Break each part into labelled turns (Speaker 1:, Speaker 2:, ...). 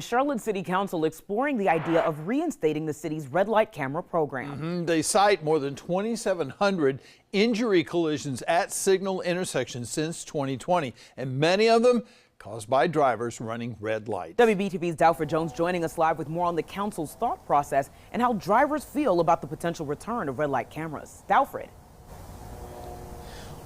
Speaker 1: Charlotte City Council exploring the idea of reinstating the city's red light camera program.
Speaker 2: They cite more than 2,700 injury collisions at signal intersections since 2020, and many of them caused by drivers running red lights.
Speaker 1: WBTV's Dalford Jones joining us live with more on the council's thought process and how drivers feel about the potential return of red light cameras. Dalford.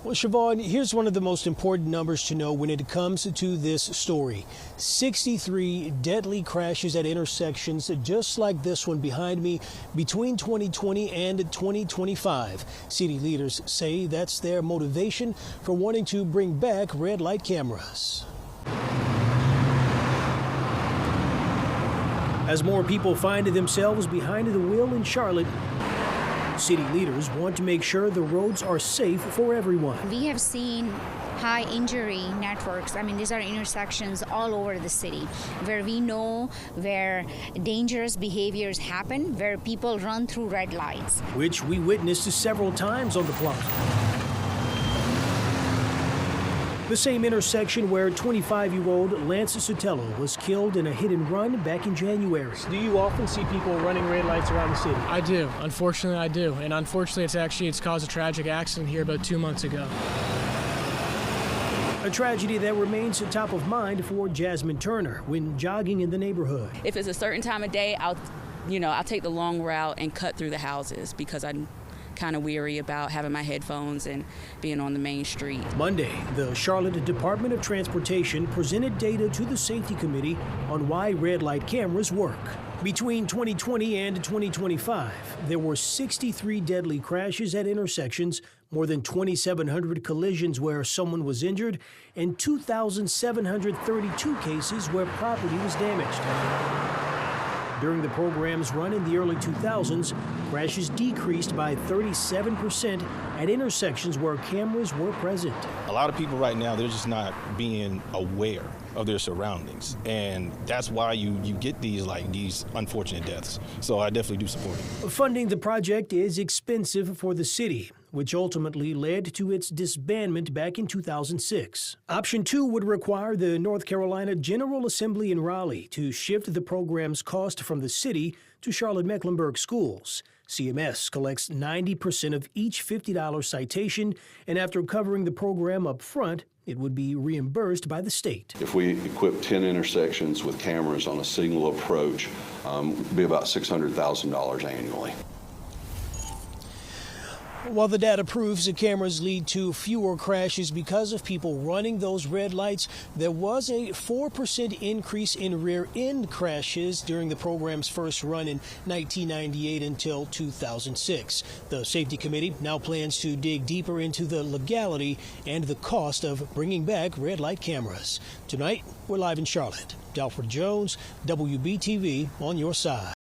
Speaker 3: Well, Siobhan, here's one of the most important numbers to know when it comes to this story. 63 deadly crashes at intersections just like this one behind me between 2020 and 2025. City leaders say that's their motivation for wanting to bring back red light cameras. As more people find themselves behind the wheel in Charlotte, city leaders want to make sure the roads are safe for everyone.
Speaker 4: We have seen high injury networks. I mean, these are intersections all over the city where we know where dangerous behaviors happen, where people run through red lights.
Speaker 3: Which we witnessed several times on the plaza. The same intersection where 25-year-old Lance Sotelo was killed in a hit-and-run back in January. Do you often see people running red lights around the city?
Speaker 5: I do. Unfortunately, I do. And unfortunately, it's caused a tragic accident here about 2 months ago.
Speaker 3: A tragedy that remains top of mind for Jasmine Turner when jogging in the neighborhood.
Speaker 6: If it's a certain time of day, I'll take the long route and cut through the houses because I'm kind of weary about having my headphones and being on the main street.
Speaker 3: Monday, the Charlotte Department of Transportation presented data to the Safety Committee on why red light cameras work. Between 2020 and 2025, there were 63 deadly crashes at intersections, more than 2,700 collisions where someone was injured, and 2,732 cases where property was damaged. During the program's run in the early 2000s, crashes decreased by 37% at intersections where cameras were present.
Speaker 7: A lot of people right now, they're just not being aware of their surroundings. And that's why you get these unfortunate deaths. So I definitely do support it.
Speaker 3: Funding the project is expensive for the city, which ultimately led to its disbandment back in 2006. Option 2 would require the North Carolina General Assembly in Raleigh to shift the program's cost from the city to Charlotte-Mecklenburg schools. CMS collects 90% of each $50 citation, and after covering the program up front, it would be reimbursed by the state.
Speaker 8: If we equip 10 intersections with cameras on a signal approach, it would be about $600,000 annually.
Speaker 3: While the data proves the cameras lead to fewer crashes because of people running those red lights, there was a 4% increase in rear-end crashes during the program's first run in 1998 until 2006. The Safety Committee now plans to dig deeper into the legality and the cost of bringing back red light cameras. Tonight, we're live in Charlotte. Dalford Jones, WBTV, on your side.